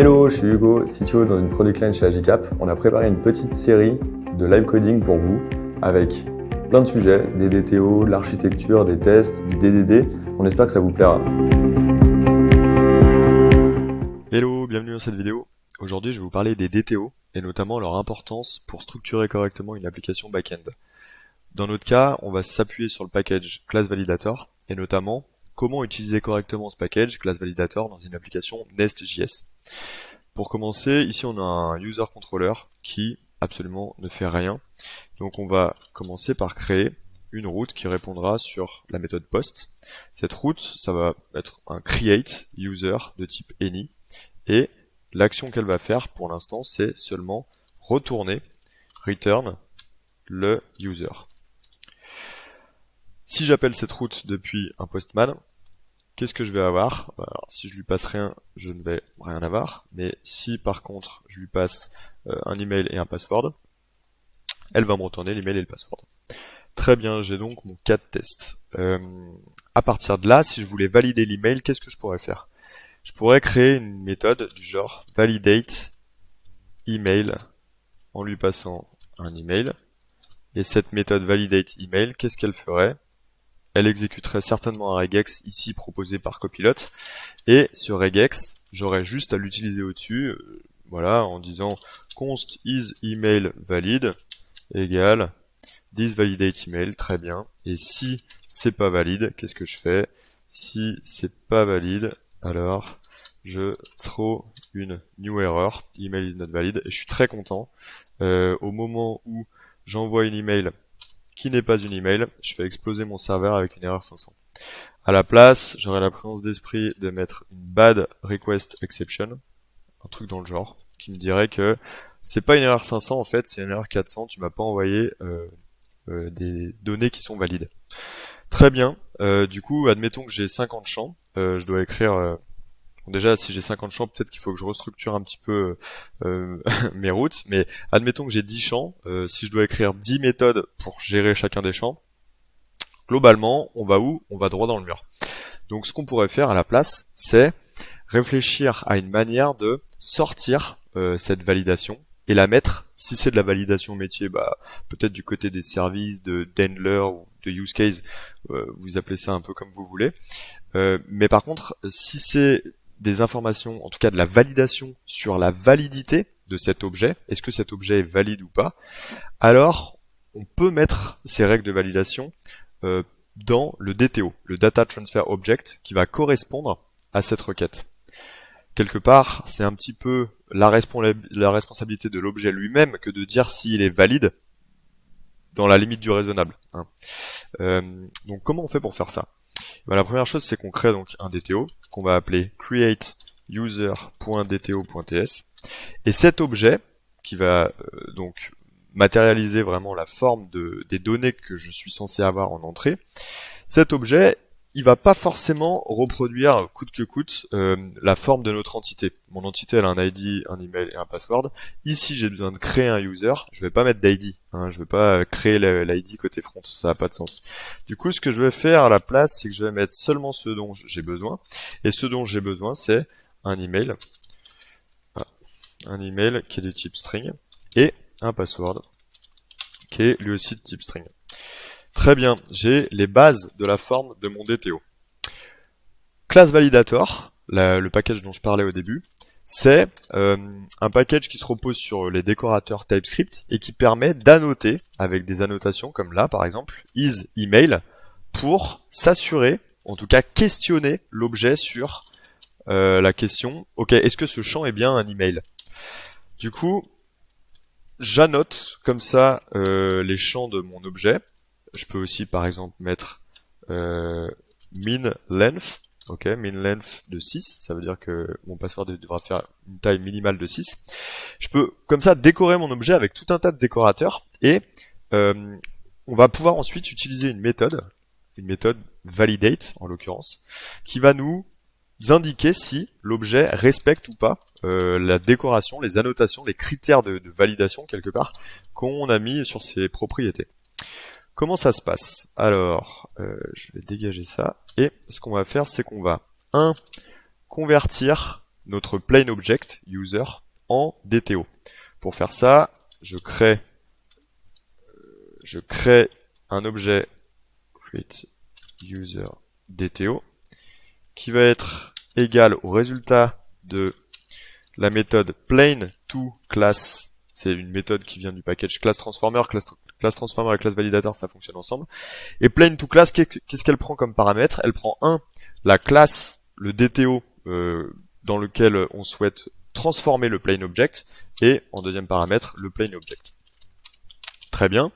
Hello, je suis Hugo, CTO dans une product line chez Agicap. On a préparé une petite série de live coding pour vous avec plein de sujets, des DTO, de l'architecture, des tests, du DDD. On espère que ça vous plaira. Hello, bienvenue dans cette vidéo. Aujourd'hui, je vais vous parler des DTO et notamment leur importance pour structurer correctement une application back-end. Dans notre cas, on va s'appuyer sur le package Class Validator et notamment comment utiliser correctement ce package Class Validator dans une application Nest.js. Pour commencer, ici on a un user controller qui absolument ne fait rien. Donc on va commencer par créer une route qui répondra sur la méthode post. Cette route, ça va être un create user de type any et l'action qu'elle va faire pour l'instant, c'est seulement retourner, return le user. Si j'appelle cette route depuis un postman, qu'est-ce que je vais avoir? Alors, si je lui passe rien, je ne vais rien avoir. Mais si par contre je lui passe un email et un password, elle va me retourner l'email et le password. Très bien, j'ai donc mon cas de test. À partir de là, si je voulais valider l'email, qu'est-ce que je pourrais faire? Je pourrais créer une méthode du genre validate email en lui passant un email. Et cette méthode validate email, qu'est-ce qu'elle ferait? Elle exécuterait certainement un regex ici proposé par Copilot. Et ce regex, j'aurais juste à l'utiliser au-dessus, voilà, en disant const is email valid égale this validate email, très bien. Et si c'est pas valide, qu'est-ce que je fais? Si c'est pas valide, alors je throw une new error, email is not valid, et je suis très content. Au moment où j'envoie une email qui n'est pas une email, je fais exploser mon serveur avec une erreur 500. À la place, j'aurais la présence d'esprit de mettre une bad request exception, un truc dans le genre, qui me dirait que c'est pas une erreur 500 en fait, c'est une erreur 400, tu m'as pas envoyé des données qui sont valides. Très bien, du coup, admettons que j'ai 50 champs, je dois écrire... Bon, déjà, si j'ai 50 champs, peut-être qu'il faut que je restructure un petit peu mes routes, mais admettons que j'ai 10 champs, si je dois écrire 10 méthodes pour gérer chacun des champs, globalement, on va où? On va droit dans le mur. Donc ce qu'on pourrait faire à la place, c'est réfléchir à une manière de sortir cette validation et la mettre, si c'est de la validation métier, peut-être du côté des services, de handler ou de use case, vous appelez ça un peu comme vous voulez. Mais par contre, si c'est des informations, en tout cas de la validation sur la validité de cet objet, est-ce que cet objet est valide ou pas, alors on peut mettre ces règles de validation dans le DTO, le Data Transfer Object, qui va correspondre à cette requête. Quelque part, c'est un petit peu la responsabilité de l'objet lui-même que de dire s'il est valide dans la limite du raisonnable. Donc comment on fait pour faire ça? La première chose, c'est qu'on crée donc un DTO qu'on va appeler create user.dto.ts et cet objet qui va donc matérialiser vraiment la forme des données que je suis censé avoir en entrée. Cet objet, il va pas forcément reproduire coûte que coûte la forme de notre entité. Mon entité, elle a un ID, un email et un password. Ici, j'ai besoin de créer un user. Je vais pas mettre d'ID. Je vais pas créer l'ID côté front. Ça n'a pas de sens. Du coup, ce que je vais faire à la place, c'est que je vais mettre seulement ce dont j'ai besoin. Et ce dont j'ai besoin, c'est un email. Un email qui est de type string. Et un password qui est lui aussi de type string. Très bien, j'ai les bases de la forme de mon DTO. Class Validator, le package dont je parlais au début, c'est un package qui se repose sur les décorateurs TypeScript et qui permet d'annoter avec des annotations comme là par exemple isEmail pour s'assurer, en tout cas questionner l'objet sur la question ok, est-ce que ce champ est bien un email? Du coup, j'annote comme ça les champs de mon objet. Je peux aussi par exemple mettre min length, ok, min length de 6, ça veut dire que mon password devra faire une taille minimale de 6. Je peux comme ça décorer mon objet avec tout un tas de décorateurs et on va pouvoir ensuite utiliser une méthode validate en l'occurrence, qui va nous indiquer si l'objet respecte ou pas la décoration, les annotations, les critères de validation quelque part qu'on a mis sur ses propriétés. Comment ça se passe? Alors, je vais dégager ça. Et ce qu'on va faire, c'est qu'on va, convertir notre plain object user en DTO. Pour faire ça, je crée un objet create user DTO qui va être égal au résultat de la méthode plain to class. C'est une méthode qui vient du package class transformer. Class transformer et class validator, ça fonctionne ensemble. Et plain to class, qu'est-ce qu'elle prend comme paramètre? Elle prend la classe, le DTO dans lequel on souhaite transformer le plain object, et en deuxième paramètre, le plain object. Très bien.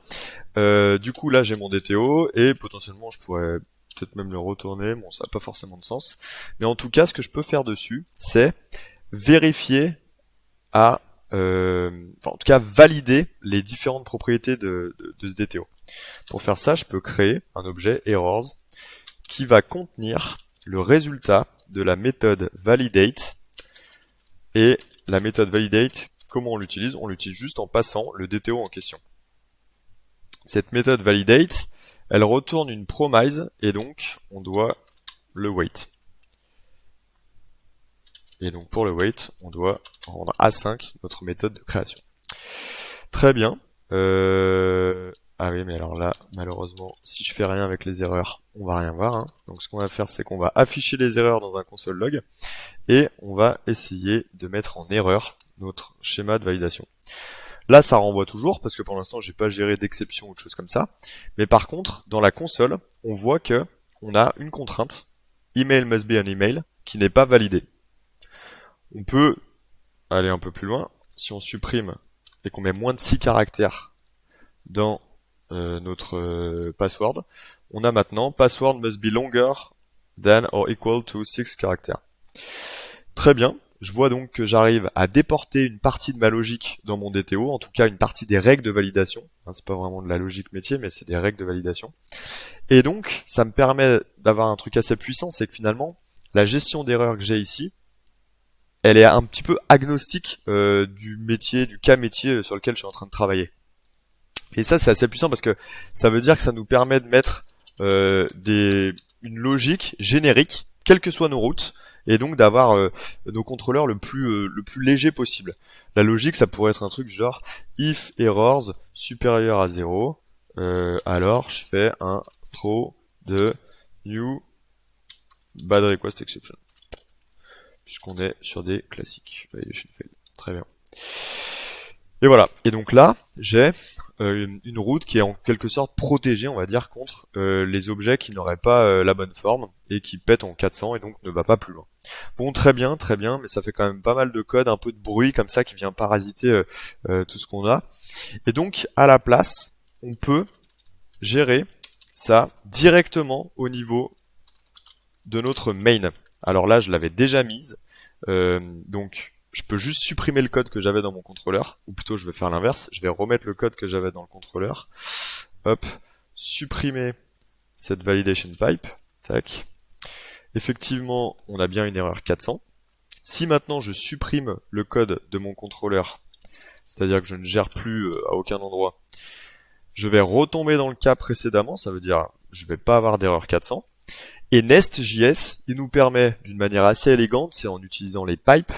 Du coup, là, j'ai mon DTO, et potentiellement, je pourrais peut-être même le retourner. Bon, ça n'a pas forcément de sens. Mais en tout cas, ce que je peux faire dessus, c'est vérifier en tout cas, valider les différentes propriétés de ce DTO. Pour faire ça, je peux créer un objet errors qui va contenir le résultat de la méthode validate. Et la méthode validate, comment on l'utilise? On l'utilise juste en passant le DTO en question. Cette méthode validate, elle retourne une promise et donc on doit le wait. Et donc pour le wait, on doit rendre A5 notre méthode de création. Très bien. Ah oui, mais alors là, malheureusement, si je fais rien avec les erreurs, on va rien voir. Hein. Donc ce qu'on va faire, c'est qu'on va afficher les erreurs dans un console log et on va essayer de mettre en erreur notre schéma de validation. Là, ça renvoie toujours parce que pour l'instant, j'ai pas géré d'exception ou de choses comme ça. Mais par contre, dans la console, on voit que on a une contrainte email must be an email qui n'est pas validée. On peut aller un peu plus loin. Si on supprime et qu'on met moins de 6 caractères dans notre password, on a maintenant password must be longer than or equal to 6 caractères. Très bien. Je vois donc que j'arrive à déporter une partie de ma logique dans mon DTO, en tout cas une partie des règles de validation. C'est pas vraiment de la logique métier, mais c'est des règles de validation. Et donc, ça me permet d'avoir un truc assez puissant, c'est que finalement, la gestion d'erreurs que j'ai ici, elle est un petit peu agnostique du métier, du cas métier sur lequel je suis en train de travailler. Et ça, c'est assez puissant parce que ça veut dire que ça nous permet de mettre une logique générique, quelles que soient nos routes, et donc d'avoir nos contrôleurs le plus léger possible. La logique, ça pourrait être un truc genre if errors supérieur à 0, alors je fais un throw de new bad request exception. Puisqu'on est sur des classiques. Validation failed. Très bien. Et voilà. Et donc là, j'ai une route qui est en quelque sorte protégée, on va dire, contre les objets qui n'auraient pas la bonne forme et qui pètent en 400 et donc ne va pas plus loin. Bon, très bien, mais ça fait quand même pas mal de code, un peu de bruit comme ça qui vient parasiter tout ce qu'on a. Et donc, à la place, on peut gérer ça directement au niveau de notre main. Alors là, je l'avais déjà mise, donc je peux juste supprimer le code que j'avais dans mon contrôleur, ou plutôt je vais faire l'inverse, je vais remettre le code que j'avais dans le contrôleur, hop, supprimer cette validation pipe, tac. Effectivement, on a bien une erreur 400. Si maintenant je supprime le code de mon contrôleur, c'est-à-dire que je ne gère plus à aucun endroit, je vais retomber dans le cas précédemment, ça veut dire je vais pas avoir d'erreur 400. Et Nest.js, il nous permet d'une manière assez élégante, c'est en utilisant les pipes,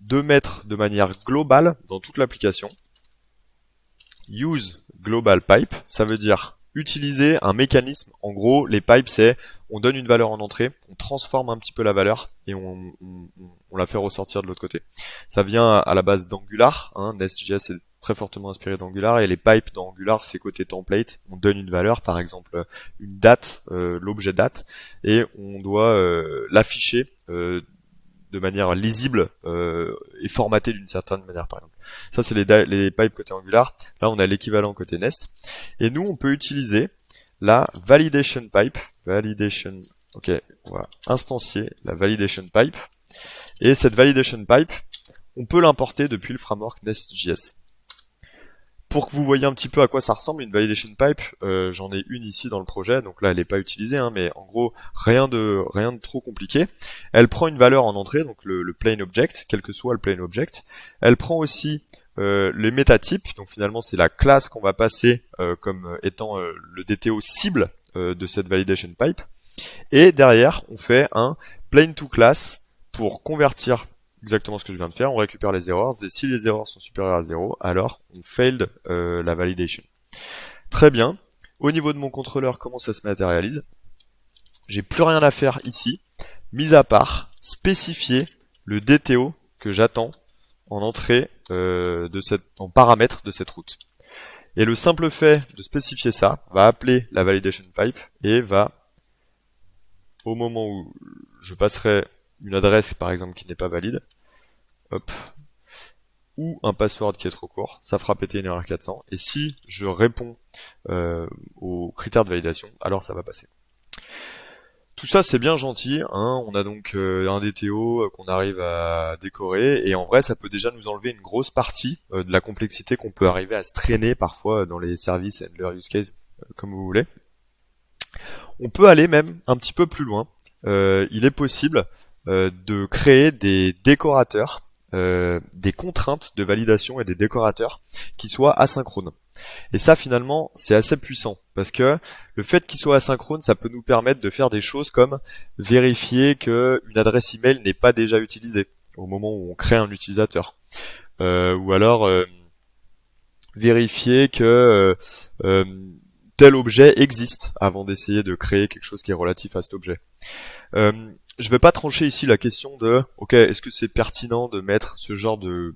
de mettre de manière globale dans toute l'application use global pipe, ça veut dire utiliser un mécanisme. En gros, les pipes, c'est on donne une valeur en entrée, on transforme un petit peu la valeur et on la fait ressortir de l'autre côté. Ça vient à la base d'Angular, hein, Nest.js est très fortement inspiré d'Angular, et les pipes dans Angular, c'est côté template, on donne une valeur, par exemple une date, l'objet date, et on doit l'afficher de manière lisible et formatée d'une certaine manière, par exemple. Ça, c'est les pipes côté Angular. Là, on a l'équivalent côté Nest. Et nous, on peut utiliser la validation pipe. Ok, on va instancier la validation pipe. Et cette validation pipe, on peut l'importer depuis le framework Nest.js. Pour que vous voyez un petit peu à quoi ça ressemble une validation pipe, j'en ai une ici dans le projet, donc là elle n'est pas utilisée, hein, mais en gros rien de trop compliqué. Elle prend une valeur en entrée, donc le plain object, quel que soit le plain object. Elle prend aussi les métatypes, donc finalement c'est la classe qu'on va passer comme étant le DTO cible de cette validation pipe. Et derrière on fait un plain to class pour convertir exactement ce que je viens de faire, on récupère les errors, et si les errors sont supérieures à 0, alors on failed la validation. Très bien. Au niveau de mon contrôleur, comment ça se matérialise? J'ai plus rien à faire ici, mis à part spécifier le DTO que j'attends en entrée en paramètre de cette route. Et le simple fait de spécifier ça va appeler la validation pipe et va, au moment où je passerai une adresse par exemple qui n'est pas valide, hop, ou un password qui est trop court, ça fera péter une erreur 400. Et si je réponds aux critères de validation, alors ça va passer. Tout ça c'est bien gentil, hein. On a donc un DTO qu'on arrive à décorer, et en vrai ça peut déjà nous enlever une grosse partie de la complexité qu'on peut arriver à se traîner parfois dans les services handler use case, comme vous voulez. On peut aller même un petit peu plus loin. Il est possible de créer des décorateurs, des contraintes de validation et des décorateurs qui soient asynchrones. Et ça finalement c'est assez puissant parce que le fait qu'il soit asynchrone, ça peut nous permettre de faire des choses comme vérifier que une adresse email n'est pas déjà utilisée au moment où on crée un utilisateur, ou alors vérifier que tel objet existe avant d'essayer de créer quelque chose qui est relatif à cet objet. Je vais pas trancher ici la question de ok, est-ce que c'est pertinent de mettre ce genre de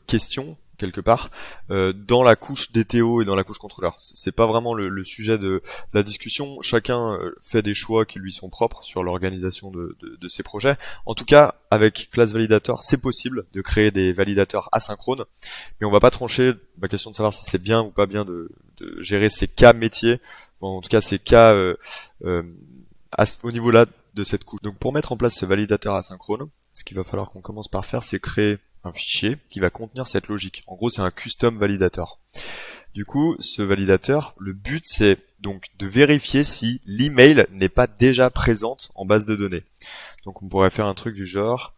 questions quelque part dans la couche DTO et dans la couche contrôleur. C'est pas vraiment le sujet de la discussion. Chacun fait des choix qui lui sont propres sur l'organisation de ses projets. En tout cas, avec Class Validator, c'est possible de créer des validateurs asynchrones, mais on va pas trancher la question de savoir si c'est bien ou pas bien de gérer ces cas métiers, en tout cas ces cas au niveau là de cette couche. Donc pour mettre en place ce validateur asynchrone, ce qu'il va falloir qu'on commence par faire, c'est créer un fichier qui va contenir cette logique. En gros, c'est un custom validator. Du coup, ce validateur, le but, c'est donc de vérifier si l'email n'est pas déjà présente en base de données. Donc on pourrait faire un truc du genre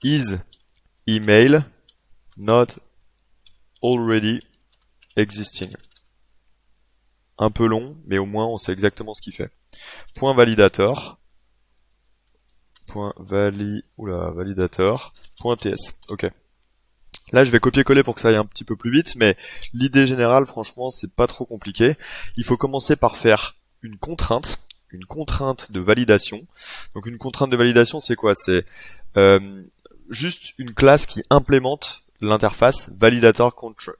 is email not already existing. Un peu long, mais au moins on sait exactement ce qu'il fait. Point validator. Validator. .ts. Ok. Là, je vais copier-coller pour que ça aille un petit peu plus vite, mais l'idée générale, franchement, c'est pas trop compliqué. Il faut commencer par faire une contrainte de validation. Donc une contrainte de validation, c'est quoi? C'est juste une classe qui implémente l'interface validator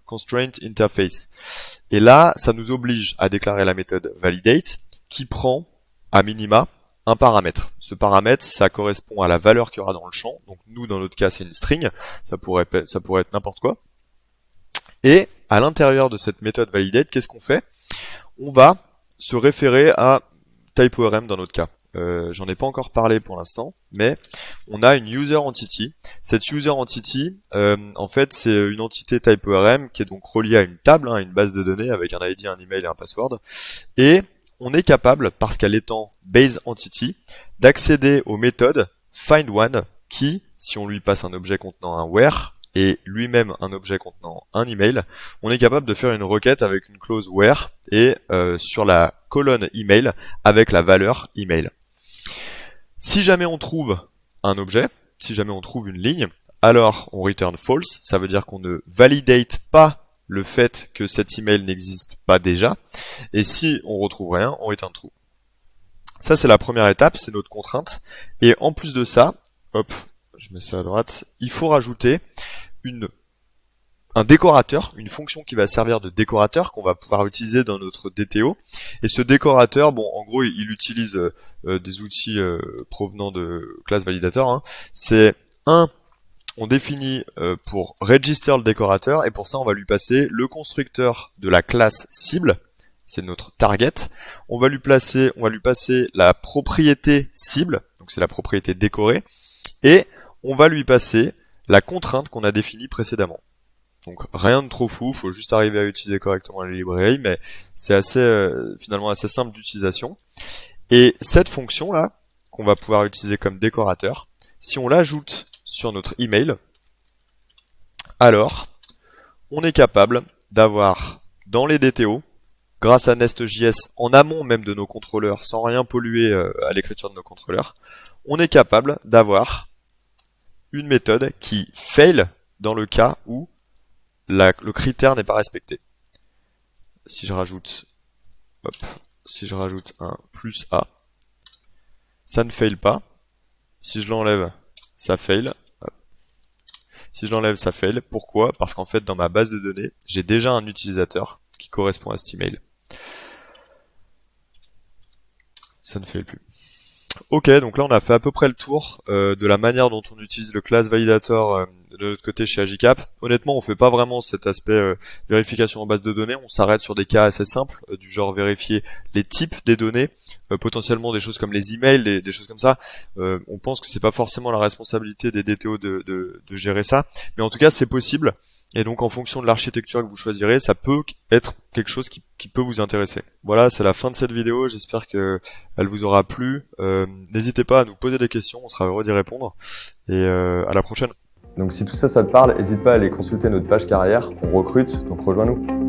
constraint interface. Et là, ça nous oblige à déclarer la méthode validate qui prend à minima un paramètre. Ce paramètre, ça correspond à la valeur qu'il y aura dans le champ. Donc nous, dans notre cas, c'est une string. Ça pourrait être n'importe quoi. Et à l'intérieur de cette méthode validate, qu'est-ce qu'on fait? On va se référer à TypeORM dans notre cas. J'en ai pas encore parlé pour l'instant, mais on a une user entity. Cette user entity, en fait, c'est une entité TypeORM qui est donc reliée à une table, hein, une base de données avec un ID, un email et un password. Et on est capable, parce qu'elle est en base entity, d'accéder aux méthodes findOne qui, si on lui passe un objet contenant un where et lui-même un objet contenant un email, on est capable de faire une requête avec une clause where et sur la colonne email avec la valeur email. Si jamais on trouve un objet, si jamais on trouve une ligne, alors on return false, ça veut dire qu'on ne validate pas le fait que cet email n'existe pas déjà, et si on retrouve rien, on return true. Ça c'est la première étape, c'est notre contrainte, et en plus de ça, hop, je mets ça à droite, il faut rajouter un décorateur, une fonction qui va servir de décorateur qu'on va pouvoir utiliser dans notre DTO, et ce décorateur, bon en gros il utilise des outils provenant de classe validator, hein. C'est on définit pour register le décorateur, et pour ça on va lui passer le constructeur de la classe cible, c'est notre target. On va lui passer la propriété cible, donc c'est la propriété décorée, et on va lui passer la contrainte qu'on a définie précédemment. Donc rien de trop fou, faut juste arriver à utiliser correctement la librairie, mais c'est finalement assez simple d'utilisation. Et cette fonction là, qu'on va pouvoir utiliser comme décorateur, si on l'ajoute sur notre email, alors on est capable d'avoir dans les DTO, grâce à Nest.js, en amont même de nos contrôleurs, sans rien polluer à l'écriture de nos contrôleurs, on est capable d'avoir une méthode qui fail dans le cas où le critère n'est pas respecté. Si je rajoute, hop, si je rajoute un plus A, ça ne fail pas. Si je l'enlève, ça fail. Hop. Si je l'enlève, ça fail. Pourquoi? Parce qu'en fait, dans ma base de données, j'ai déjà un utilisateur qui correspond à cet email. Ça ne fail plus. Ok, donc là on a fait à peu près le tour de la manière dont on utilise le class validator de notre côté chez Agicap. Honnêtement, on fait pas vraiment cet aspect vérification en base de données, on s'arrête sur des cas assez simples, du genre vérifier les types des données, potentiellement des choses comme les emails, des choses comme ça. On pense que c'est pas forcément la responsabilité des DTO de gérer ça, mais en tout cas c'est possible. Et donc en fonction de l'architecture que vous choisirez, ça peut être quelque chose qui peut vous intéresser. Voilà, c'est la fin de cette vidéo, j'espère que elle vous aura plu. N'hésitez pas à nous poser des questions, on sera heureux d'y répondre. Et à la prochaine. Donc si tout ça, ça te parle, n'hésite pas à aller consulter notre page carrière, on recrute, donc rejoins-nous.